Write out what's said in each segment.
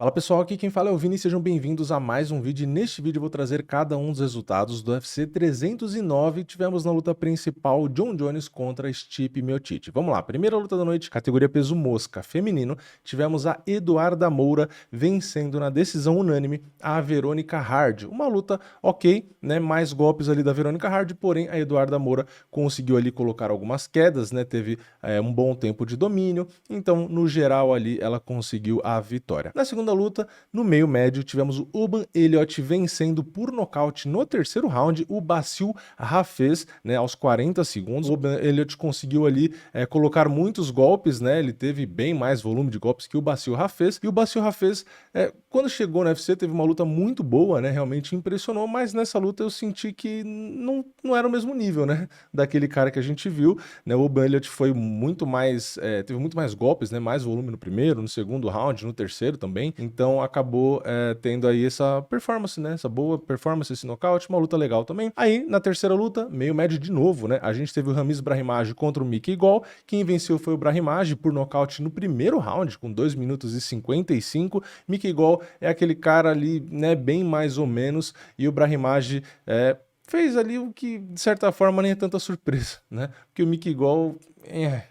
Fala pessoal, aqui quem fala é o Vini, sejam bem-vindos a mais um vídeo. E neste vídeo eu vou trazer cada um dos resultados do UFC 309. Tivemos na luta principal John Jones contra Stipe Miocic. Vamos lá, primeira luta da noite, categoria peso mosca feminino. Tivemos a Eduarda Moura vencendo na decisão unânime a Verônica Hard. Uma luta ok, né? Mais golpes ali da Verônica Hard, porém a Eduarda Moura conseguiu ali colocar algumas quedas, né? Teve um bom tempo de domínio, então no geral ali ela conseguiu a vitória. Na segunda luta, no meio médio, tivemos o Urban Elliott vencendo por nocaute no terceiro round o Bassil Hafez, né, aos 40 segundos. O Urban Elliott conseguiu ali colocar muitos golpes, né, ele teve bem mais volume de golpes que o Bassil Hafez, e o Bassil Hafez, quando chegou no UFC, teve uma luta muito boa, né, realmente impressionou, mas nessa luta eu senti que não era o mesmo nível, né, daquele cara que a gente viu, né, o Urban Elliott foi muito mais, teve muito mais golpes, né, mais volume no primeiro, no segundo round, no terceiro também. Então acabou tendo aí essa performance, né? Essa boa performance, esse nocaute, uma luta legal também. Aí, na terceira luta, meio médio de novo, né? A gente teve o Ramiz Brahimaj contra o Mickey Gall. Quem venceu foi o Brahimaj por nocaute no primeiro round, com 2 minutos e 55. Mickey Gall é aquele cara ali, né? Bem mais ou menos. E o Brahimaj fez ali o que, de certa forma, nem é tanta surpresa, né? Porque o Mickey Gall,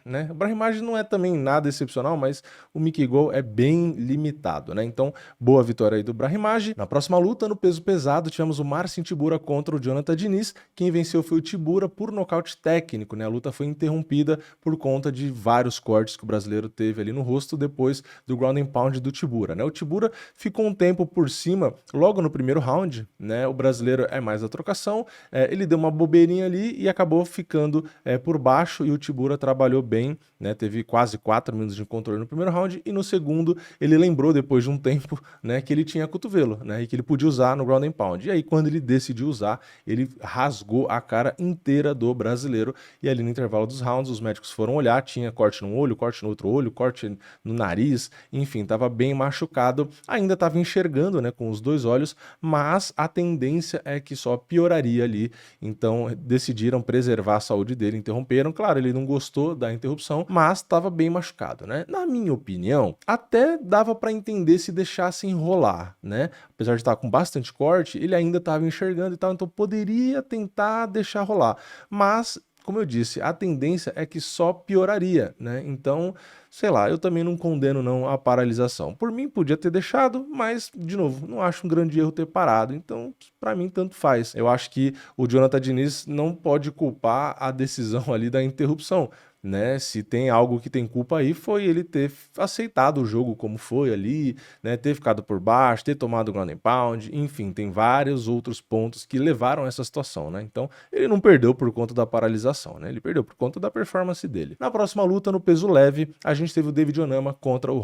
né? O Brahimaj não é também nada excepcional, mas o Mickey Gall é bem limitado, né? Então, boa vitória aí do Brahimaj. Na próxima luta, no peso pesado, tivemos o Marcin Tybura contra o Jonathan Diniz. Quem venceu foi o Tybura por nocaute técnico, né? A luta foi interrompida por conta de vários cortes que o brasileiro teve ali no rosto depois do ground and pound do Tybura, né? O Tybura ficou um tempo por cima logo no primeiro round, né? O brasileiro é mais a trocação, ele deu uma bobeirinha ali e acabou ficando por baixo, e o Tybura trabalhou bem, né? Teve quase 4 minutos de controle no primeiro round, e no segundo ele lembrou depois de um tempo, né, que ele tinha cotovelo, né, e que ele podia usar no ground and pound. E aí quando ele decidiu usar, ele rasgou a cara inteira do brasileiro, e ali no intervalo dos rounds os médicos foram olhar, tinha corte num olho, corte no outro olho, corte no nariz, enfim, estava bem machucado, ainda estava enxergando, né, com os dois olhos, mas a tendência é que só pioraria ali, então decidiram preservar a saúde dele, interromperam. Claro, ele não gostou da interrupção, mas estava bem machucado, né? Na minha opinião, até dava para entender se deixasse enrolar, né? Apesar de estar com bastante corte, ele ainda estava enxergando e tal, então poderia tentar deixar rolar. Mas, como eu disse, a tendência é que só pioraria, né? Então, sei lá, eu também não condeno não a paralisação. Por mim, podia ter deixado, mas, de novo, não acho um grande erro ter parado. Então, para mim, tanto faz. Eu acho que o Jonathan Diniz não pode culpar a decisão ali da interrupção, né? Se tem algo que tem culpa aí, foi ele ter aceitado o jogo como foi ali, né? Ter ficado por baixo, ter tomado o ground and pound, enfim, tem vários outros pontos que levaram a essa situação, né? Então, ele não perdeu por conta da paralisação, né? Ele perdeu por conta da performance dele. Na próxima luta, no peso leve, a gente teve o David Onama contra o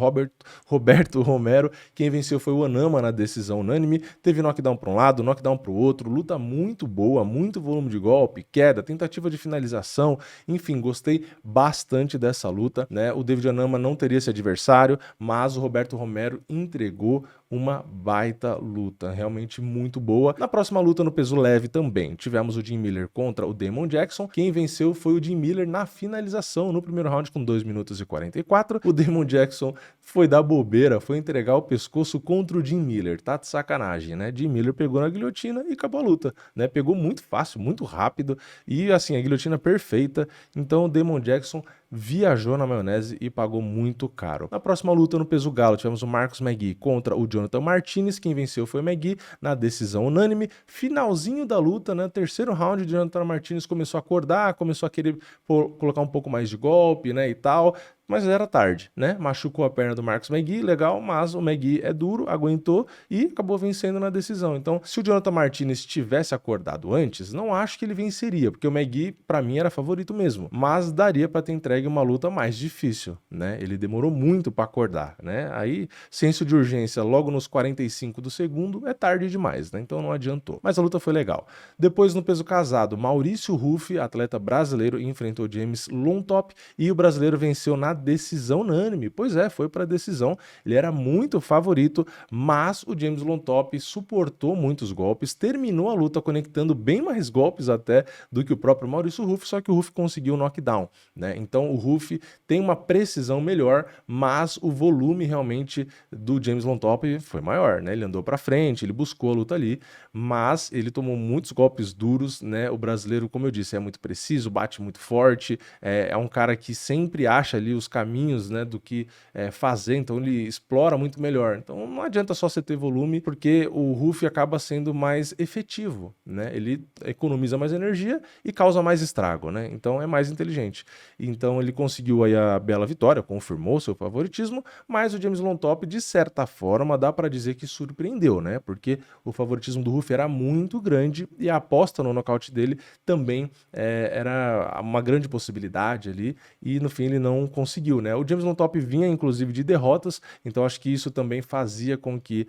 Roberto Romero. Quem venceu foi o Onama na decisão unânime. Teve knockdown para um lado, knockdown para o outro, luta muito boa, muito volume de golpe, queda, tentativa de finalização, enfim, gostei bastante dessa luta, né? O David Onama não teria esse adversário, mas o Roberto Romero entregou uma baita luta, realmente muito boa. Na próxima luta no peso leve também, tivemos o Jim Miller contra o Damon Jackson. Quem venceu foi o Jim Miller na finalização, no primeiro round com 2 minutos e 44. O Damon Jackson foi dar bobeira, foi entregar o pescoço contra o Jim Miller, tá de sacanagem, né? Jim Miller pegou na guilhotina e acabou a luta, né? Pegou muito fácil, muito rápido, e assim, a guilhotina perfeita. Então o Damon Jackson viajou na maionese e pagou muito caro. Na próxima luta no peso galo, tivemos o Marcos Magui contra o Jonathan Martinez. Quem venceu foi o Magui na decisão unânime. Finalzinho da luta, né? Terceiro round, o Jonathan Martinez começou a acordar, começou a querer colocar um pouco mais de golpe, né, e tal. Mas era tarde, né? Machucou a perna do Marcos Magui, legal, mas o Magui é duro, aguentou e acabou vencendo na decisão. Então, se o Jonathan Martinez tivesse acordado antes, não acho que ele venceria, porque o Magui, para mim, era favorito mesmo. Mas daria para ter entregue uma luta mais difícil, né? Ele demorou muito para acordar, né? Aí, senso de urgência logo nos 45 do segundo, é tarde demais, né? Então não adiantou. Mas a luta foi legal. Depois, no peso casado, Maurício Ruffi, atleta brasileiro, enfrentou James Lontop, e o brasileiro venceu na decisão unânime. Pois é, foi para decisão. Ele era muito favorito, mas o James Lontop suportou muitos golpes, terminou a luta conectando bem mais golpes até do que o próprio Maurício Ruff, só que o Ruff conseguiu o knockdown, né? Então o Ruff tem uma precisão melhor, mas o volume realmente do James Lontop foi maior, né? Ele andou para frente, ele buscou a luta ali, mas ele tomou muitos golpes duros, né? O brasileiro, como eu disse, é muito preciso, bate muito forte, é um cara que sempre acha ali os caminhos, né, do que fazer, então ele explora muito melhor. Então não adianta só você ter volume, porque o Ruff acaba sendo mais efetivo, né? Ele economiza mais energia e causa mais estrago, né? Então é mais inteligente. Então ele conseguiu aí a bela vitória, confirmou seu favoritismo, mas o James Lontop, de certa forma, dá para dizer que surpreendeu, né? Porque o favoritismo do Ruff era muito grande e a aposta no nocaute dele também era uma grande possibilidade ali, e no fim ele não conseguiu, né? O James Lontop vinha inclusive de derrotas, então acho que isso também fazia com que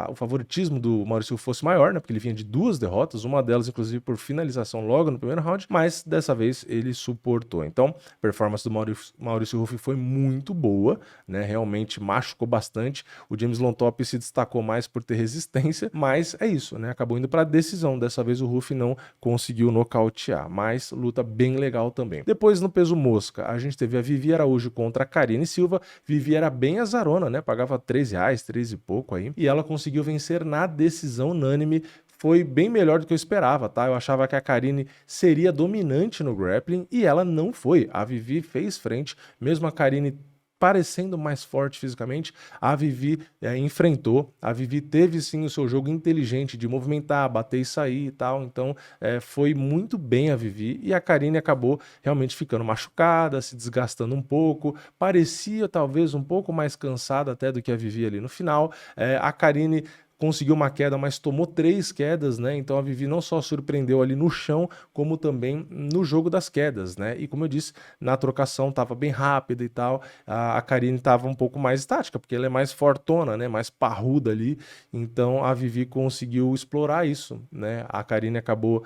o favoritismo do Maurício fosse maior, né? Porque ele vinha de 2 derrotas, uma delas inclusive por finalização logo no primeiro round, mas dessa vez ele suportou. Então, a performance do Maurício Ruff foi muito boa, né? Realmente machucou bastante. O James Lontop se destacou mais por ter resistência, mas é isso, né? Acabou indo para decisão. Dessa vez o Ruff não conseguiu nocautear, mas luta bem legal também. Depois, no peso mosca, a gente teve a Vivi Araújo contra a Karine Silva. Vivi era bem azarona, né? Pagava R$3, 3 e pouco aí, e ela conseguiu vencer na decisão unânime. Foi bem melhor do que eu esperava, tá? Eu achava que a Karine seria dominante no grappling e ela não foi. A Vivi fez frente, mesmo a Karine parecendo mais forte fisicamente, a Vivi enfrentou. A Vivi teve sim o seu jogo inteligente de movimentar, bater e sair e tal, então foi muito bem a Vivi, e a Karine acabou realmente ficando machucada, se desgastando um pouco, parecia talvez um pouco mais cansada até do que a Vivi ali no final. A Karine conseguiu uma queda, mas tomou 3 quedas, né? Então a Vivi não só surpreendeu ali no chão, como também no jogo das quedas, né? E como eu disse, na trocação estava bem rápida e tal. A Karine estava um pouco mais estática, porque ela é mais fortona, né? Mais parruda ali. Então a Vivi conseguiu explorar isso, né? A Karine acabou...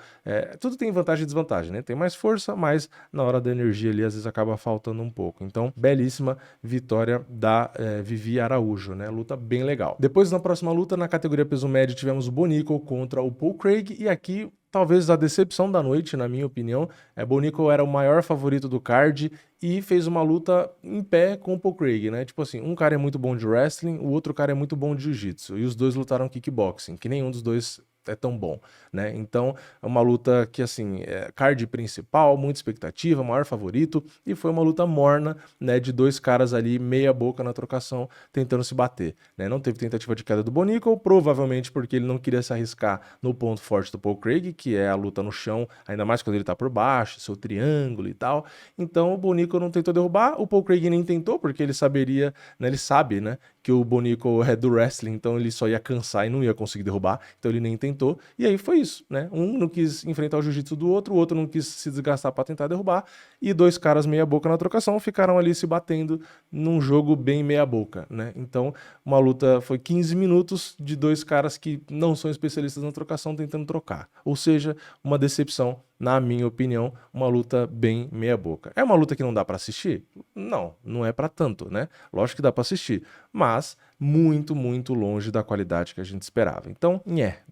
tudo tem vantagem e desvantagem, né? Tem mais força, mas na hora da energia ali às vezes acaba faltando um pouco. Então, belíssima vitória da Vivi Araújo, né? Luta bem legal. Depois, na próxima luta, na categoria peso médio, tivemos o Bonico contra o Paul Craig, e aqui talvez a decepção da noite, na minha opinião. Bonico era o maior favorito do card e fez uma luta em pé com o Paul Craig, né? Tipo assim, um cara é muito bom de wrestling, o outro cara é muito bom de jiu-jitsu, e os dois lutaram kickboxing, que nenhum dos dois é tão bom, né? Então, é uma luta que, assim, card principal, muita expectativa, maior favorito, e foi uma luta morna, né, de 2 caras ali, meia boca na trocação, tentando se bater, né? Não teve tentativa de queda do Bonico, provavelmente porque ele não queria se arriscar no ponto forte do Paul Craig, que é a luta no chão, ainda mais quando ele tá por baixo, seu triângulo e tal. Então, o Bonico não tentou derrubar, o Paul Craig nem tentou, porque ele saberia, né, ele sabe, né, que o Bonico é do wrestling, então ele só ia cansar e não ia conseguir derrubar, então ele nem tentou, e aí foi isso, né? Um não quis enfrentar o jiu-jitsu do outro, o outro não quis se desgastar para tentar derrubar, e 2 caras meia boca na trocação ficaram ali se batendo num jogo bem meia boca, né? Então, uma luta foi 15 minutos de 2 caras que não são especialistas na trocação tentando trocar, ou seja, uma decepção. Na minha opinião, uma luta bem meia boca. É uma luta que não dá para assistir? Não, não é para tanto, né? Lógico que dá para assistir, mas muito, muito longe da qualidade que a gente esperava. Então,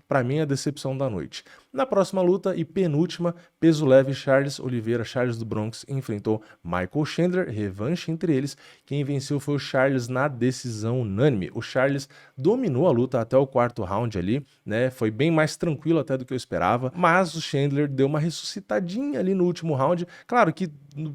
para mim é a decepção da noite. Na próxima luta e penúltima, peso leve, Charles Oliveira, Charles do Bronx, enfrentou Michael Chandler, revanche entre eles. Quem venceu foi o Charles na decisão unânime. O Charles dominou a luta até o 4º round ali, né? Foi bem mais tranquilo até do que eu esperava, mas o Chandler deu uma ressuscitadinha ali no último round. Claro que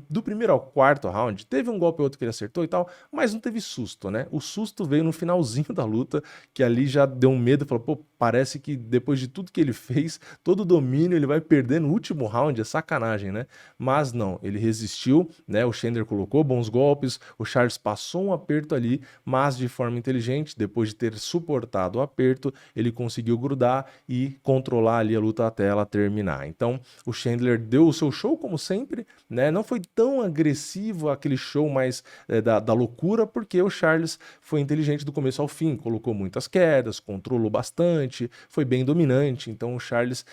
do primeiro ao 4º round, teve um golpe ou outro que ele acertou e tal, mas não teve susto, né? O susto veio no finalzinho da luta, que ali já deu um medo, falou, pô, parece que depois de tudo que ele fez, todo o domínio ele vai perder no último round, é sacanagem, né? Mas não, ele resistiu, né? O Chandler colocou bons golpes, o Charles passou um aperto ali, mas de forma inteligente, depois de ter suportado o aperto, ele conseguiu grudar e controlar ali a luta até ela terminar. Então, o Chandler deu o seu show como sempre, né? Não foi tão agressivo aquele show mais da loucura, porque o Charles foi inteligente do começo ao fim, colocou muitas quedas, controlou bastante, foi bem dominante, então o Charles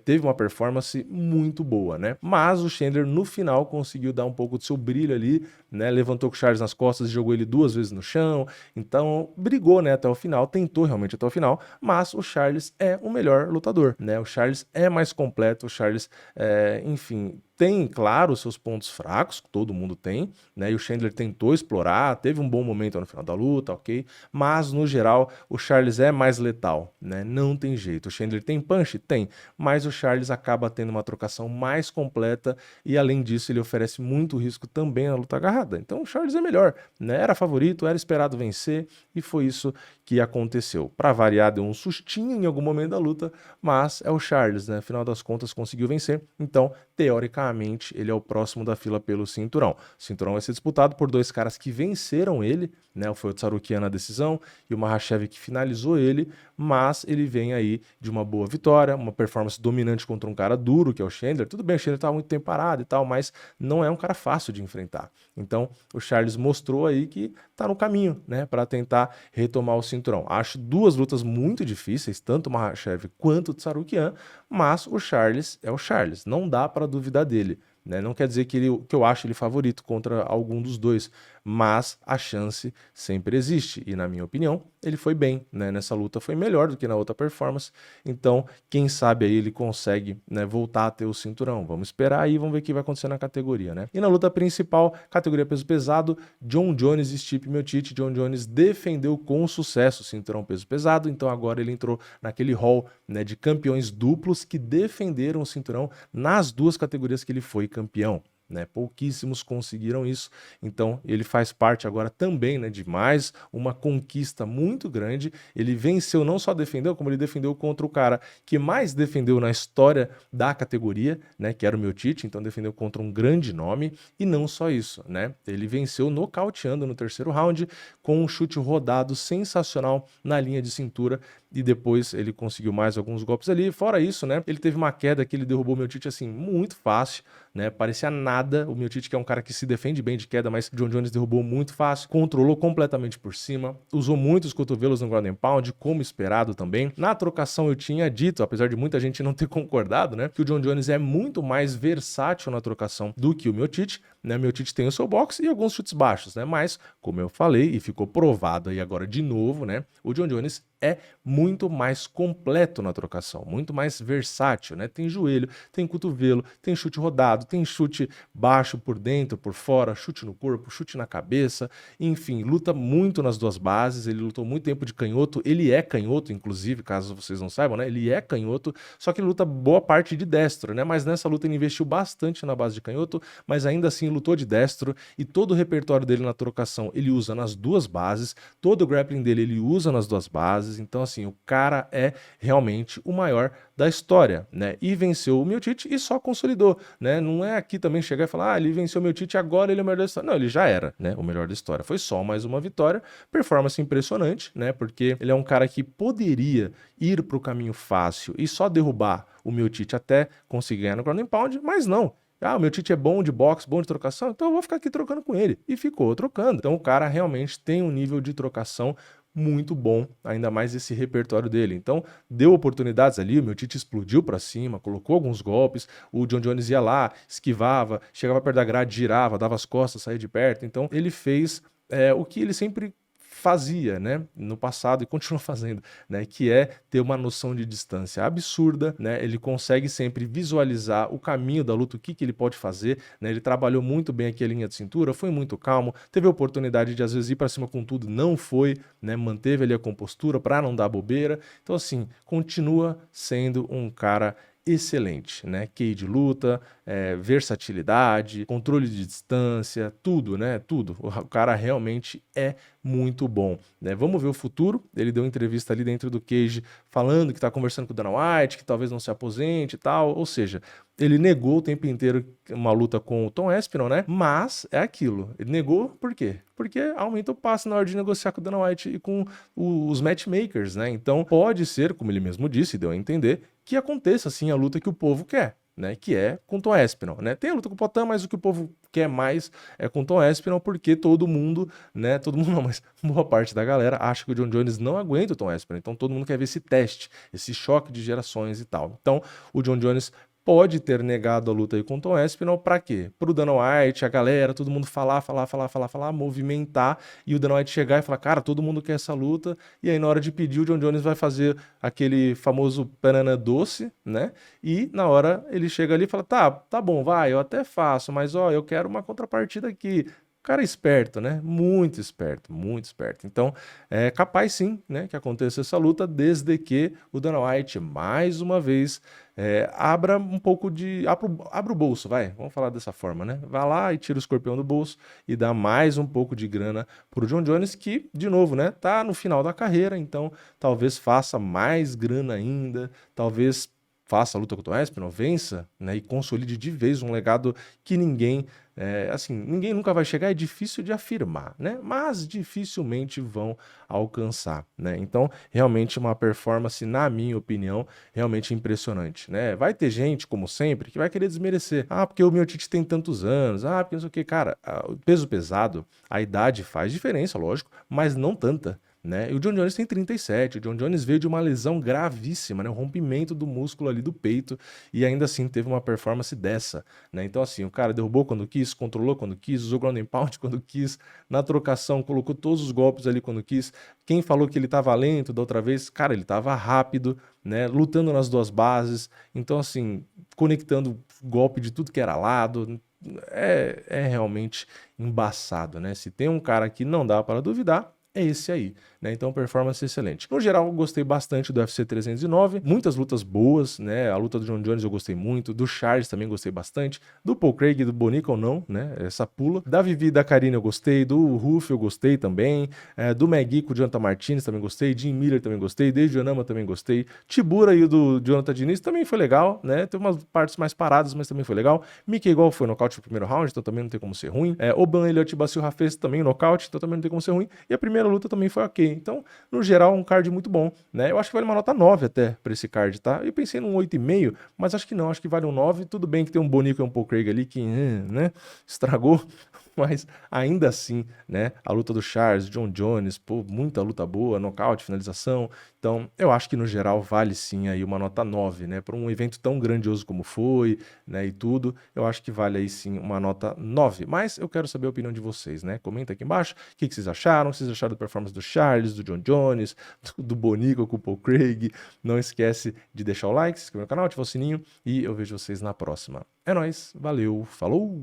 teve uma performance muito boa, né? Mas o Chandler no final conseguiu dar um pouco do seu brilho ali, né? Levantou com o Charles nas costas e jogou ele 2 vezes no chão, então brigou, né, até o final, tentou realmente até o final, mas o Charles é o melhor lutador, né? O Charles é mais completo, o Charles, enfim, tem, claro, os seus pontos fracos, que todo mundo tem, né? E o Chandler tentou explorar, teve um bom momento no final da luta, ok? Mas, no geral, o Charles é mais letal, né? Não tem jeito. O Chandler tem punch? Tem. Mas o Charles acaba tendo uma trocação mais completa e, além disso, ele oferece muito risco também na luta agarrada. Então, o Charles é melhor, né? Era favorito, era esperado vencer e foi isso que aconteceu. Para variar, deu um sustinho em algum momento da luta, mas é o Charles, né? Afinal das contas, conseguiu vencer. Então, teoricamente, ele é o próximo da fila pelo cinturão. O cinturão vai ser disputado por 2 caras que venceram ele, né? Foi o Tsarukyan na decisão e o Makhachev que finalizou ele, mas ele vem aí de uma boa vitória, uma performance dominante contra um cara duro, que é o Chandler. Tudo bem, o Chandler estava muito tempo parado e tal, mas não é um cara fácil de enfrentar. Então, o Charles mostrou aí que tá no caminho, né, para tentar retomar o cinturão. Acho 2 lutas muito difíceis, tanto o Makhachev quanto o Tsarukyan, mas o Charles é o Charles, não dá para duvidar dele, né? Não quer dizer que eu acho ele favorito contra algum dos dois, mas a chance sempre existe. E, na minha opinião, ele foi bem, né? Nessa luta foi melhor do que na outra performance. Então, quem sabe aí ele consegue, né, voltar a ter o cinturão. Vamos esperar aí, vamos ver o que vai acontecer na categoria, né? E na luta principal, categoria peso pesado, Jon Jones e Stipe Miocic. Jon Jones defendeu com sucesso o cinturão peso pesado, então agora ele entrou naquele hall, né, de campeões duplos que defenderam o cinturão nas 2 categorias que ele foi campeão, né? Pouquíssimos conseguiram isso, então ele faz parte agora também, né, de mais uma conquista muito grande. Ele venceu, não só defendeu, como ele defendeu contra o cara que mais defendeu na história da categoria, né, que era o Miocic, então defendeu contra um grande nome, e não só isso, né, ele venceu nocauteando no 3º round com um chute rodado sensacional na linha de cintura, e depois ele conseguiu mais alguns golpes ali. Fora isso, né, ele teve uma queda que ele derrubou o Miocic assim muito fácil, né, parecia nada. O Miocic, que é um cara que se defende bem de queda, mas Jon Jones derrubou muito fácil, controlou completamente por cima, usou muitos cotovelos no ground and pound, como esperado também. Na trocação eu tinha dito, apesar de muita gente não ter concordado, né, que o Jon Jones é muito mais versátil na trocação do que o Miocic, né? O Miocic tem o seu boxe e alguns chutes baixos, né, mas como eu falei e ficou provado aí agora de novo, né, o Jon Jones é muito mais completo na trocação, muito mais versátil, né? Tem joelho, tem cotovelo, tem chute rodado, tem chute baixo por dentro, por fora, chute no corpo, chute na cabeça, enfim, luta muito nas 2 bases. Ele lutou muito tempo de canhoto, ele é canhoto, inclusive, caso vocês não saibam, né? Ele é canhoto, só que ele luta boa parte de destro, né? Mas nessa luta ele investiu bastante na base de canhoto, mas ainda assim lutou de destro, e todo o repertório dele na trocação ele usa nas 2 bases, todo o grappling dele ele usa nas 2 bases. Então, assim, o cara é realmente o maior da história, né? E venceu o Miocic e só consolidou, né? Não é aqui também chegar e falar, ele venceu o Miocic, agora ele é o melhor da história. Não, ele já era, né, o melhor da história. Foi só mais uma vitória, performance impressionante, né? Porque ele é um cara que poderia ir para o caminho fácil e só derrubar o Miocic até conseguir ganhar no ground and pound, mas não. Ah, o Miocic é bom de boxe, bom de trocação, então eu vou ficar aqui trocando com ele. E ficou trocando. Então o cara realmente tem um nível de trocação muito bom, ainda mais esse repertório dele. Então, deu oportunidades ali, o Miocic explodiu para cima, colocou alguns golpes, o Jon Jones ia lá, esquivava, chegava perto da grade, girava, dava as costas, saía de perto. Então, ele fez o que ele sempre fazia, né, no passado e continua fazendo, né, que é ter uma noção de distância absurda, né, ele consegue sempre visualizar o caminho da luta, o que ele pode fazer, né, ele trabalhou muito bem aqui a linha de cintura, foi muito calmo, teve a oportunidade de às vezes ir para cima com tudo, não foi, né, manteve ali a compostura para não dar bobeira. Então, assim, continua sendo um cara excelente, né? QI de luta, versatilidade, controle de distância, tudo, né? Tudo. O cara realmente é muito bom, né? Vamos ver o futuro. Ele deu entrevista ali dentro do cage falando que tá conversando com o Dana White, que talvez não se aposente e tal, ou seja, ele negou o tempo inteiro uma luta com o Tom Aspinall, né? Mas é aquilo. Ele negou por quê? Porque aumenta o passe na hora de negociar com o Dana White e com os matchmakers, né? Então pode ser, como ele mesmo disse, deu a entender, que aconteça assim a luta que o povo quer, né, que é com Tom Aspinall, né? Tem a luta com o Poatan, mas o que o povo quer mais é com Tom Aspinall, porque todo mundo, né, todo mundo não, mas boa parte da galera acha que o John Jones não aguenta o Tom Aspinall, então todo mundo quer ver esse teste, esse choque de gerações e tal. Então, o John Jones pode ter negado a luta aí com o Tom Aspinall para quê? Pro Dana White, a galera, todo mundo falar, movimentar, e o Dana White chegar e falar, cara, todo mundo quer essa luta, e aí na hora de pedir, o John Jones vai fazer aquele famoso banana doce, né? E na hora ele chega ali e fala, tá bom, vai, eu até faço, mas ó, eu quero uma contrapartida aqui. O cara é esperto, né? Muito esperto, muito esperto. Então, é capaz sim, né, que aconteça essa luta, desde que o Dana White, mais uma vez, abra um pouco de... Abra o bolso, vai, vamos falar dessa forma, né? Vá lá e tira o escorpião do bolso e dá mais um pouco de grana pro John Jones, que, de novo, né, tá no final da carreira, então talvez faça mais grana ainda, talvez faça a luta contra o Aspinall, vença, né, e consolide de vez um legado que ninguém, assim, ninguém nunca vai chegar, é difícil de afirmar, né, mas dificilmente vão alcançar, né, então realmente uma performance, na minha opinião, realmente impressionante, né, vai ter gente, como sempre, que vai querer desmerecer, porque o Miocic tem tantos anos, porque não sei o que, cara, o peso pesado, a idade faz diferença, lógico, mas não tanta, né? E o John Jones tem 37, o John Jones veio de uma lesão gravíssima, né? Um rompimento do músculo ali do peito, e ainda assim teve uma performance dessa, né? Então assim, o cara derrubou quando quis, controlou quando quis, usou ground and pound quando quis, na trocação colocou todos os golpes ali quando quis. Quem falou que ele tava lento da outra vez, cara, ele tava rápido, né? Lutando nas duas bases, então assim, conectando golpe de tudo que era lado, é realmente embaçado, né? Se tem um cara que não dá para duvidar, é esse aí, né? Então, performance excelente. No geral, eu gostei bastante do UFC 309, muitas lutas boas, né? A luta do John Jones eu gostei muito, do Charles também gostei bastante, do Paul Craig e do Bonico não, né? Essa pula. Da Vivi e da Karine eu gostei, do Ruff eu gostei também, do Magui com o Jonathan Martinez também gostei, Jim Miller também gostei, David Onama também gostei, Tibura e o do Jonathan Diniz também foi legal, né? Teve umas partes mais paradas, mas também foi legal. Mickey Gall foi nocaute no primeiro round, então também não tem como ser ruim. Oban Elliott Basil Rafez também nocaute, então também não tem como ser ruim. E a primeira luta também foi ok. Então, no geral, um card muito bom, né? Eu acho que vale uma nota 9 até pra esse card, tá? Eu pensei num 8,5, mas acho que não, acho que vale um 9. Tudo bem que tem um Bonico e um Paul Craig ali que, né, estragou, mas ainda assim, né, a luta do Charles, John Jones, pô, muita luta boa, nocaute, finalização. Então, eu acho que no geral vale sim aí uma nota 9, né? Para um evento tão grandioso como foi, né, e tudo, eu acho que vale aí sim uma nota 9. Mas eu quero saber a opinião de vocês, né? Comenta aqui embaixo o que vocês acharam, o que vocês acharam da performance do Charles, do John Jones, do Bonico com o Paul Craig. Não esquece de deixar o like, se inscrever no canal, ativar o sininho e eu vejo vocês na próxima. É nóis, valeu, falou!